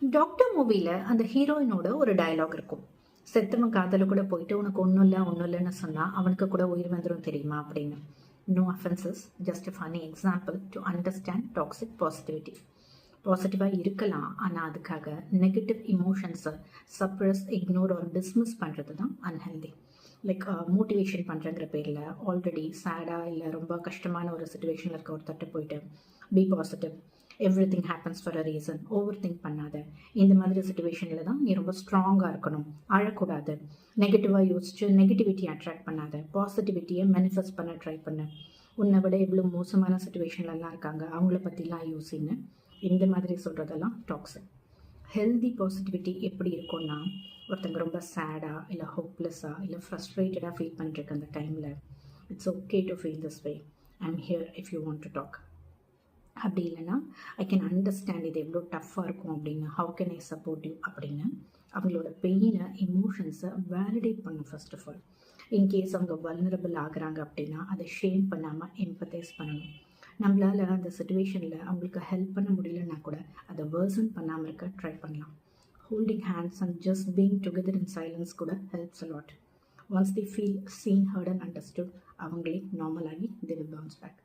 Doctor மூவியில் அந்த ஹீரோயினோட ஒரு டயலாக் இருக்கும். செத்தவன் காதல கூட போயிட்டு உனக்கு ஒன்றும் இல்லைன்னு சொன்னால் அவனுக்கு கூட உயிர் வந்துடும் தெரியுமா அப்படின்னு. No offences, just a funny example to understand toxic positivity. பாசிட்டிவாக இருக்கலாம், ஆனால் அதுக்காக நெகட்டிவ் இமோஷன்ஸை சப்ரஸ், இக்னோர் ஒரு டிஸ்மிஸ் பண்ணுறது தான் அன்ஹெல்தி. லைக் மோட்டிவேஷன் பண்ணுறங்கிற பேரில் ஆல்ரெடி சேடாக இல்லை ரொம்ப கஷ்டமான ஒரு சுச்சுவேஷனில் இருக்க ஒருத்தட்ட போயிட்டு be positive, everything happens for a reason, over think பண்ணாத. இந்த மாதிரி சுச்சுவேஷனில் தான் நீ ரொம்ப ஸ்ட்ராங்காக இருக்கணும், அழக்கூடாது, நெகட்டிவாக யோசிச்சு நெகட்டிவிட்டியை அட்ராக்ட் பண்ணாத, பாசிட்டிவிட்டியை மேனிஃபெஸ்ட் பண்ண ட்ரை பண்ணு. உன்னை விட எவ்வளோ மோசமான சுச்சுவேஷன்லலாம் இருக்காங்க, அவங்கள பற்றிலாம் யோசின்னு இந்த மாதிரி சொல்கிறதெல்லாம் டாக்ஸிக். ஹெல்தி பாசிட்டிவிட்டி எப்படி இருக்கும்னா, ஒருத்தங்க ரொம்ப சேடாக இல்லை ஹோப்லெஸ்ஸாக இல்லை ஃப்ரஸ்ட்ரேட்டடாக ஃபீல் பண்ணிட்டுருக்க அந்த டைமில் it's okay to feel this way, I am here if you want to talk. அப்படி இல்லைன்னா ஐ கேன் அண்டர்ஸ்டாண்ட் இது எவ்வளோ டஃப்பாக இருக்கும் அப்படின்னு, how can I support you அப்படின்னு அவங்களோட பெயினை, இமோஷன்ஸை வேலிடேட் பண்ணும். ஃபர்ஸ்ட் ஆஃப் ஆல், இன்கேஸ் அவங்க வல்னரபிள் ஆகுறாங்க அப்படின்னா அதை ஷேம் பண்ணாமல் எம்பத்தைஸ் பண்ணணும். நம்மளால் அந்த சுச்சுவேஷனில் அவங்களுக்கு ஹெல்ப் பண்ண முடியலன்னா கூட அதை வேர்சன் பண்ணாமல் இருக்க ட்ரை பண்ணலாம். Holding hands and just being together in silence கூட helps a lot. Once they feel seen, hurt and understood, அவங்களே நார்மலாகி they will bounce back.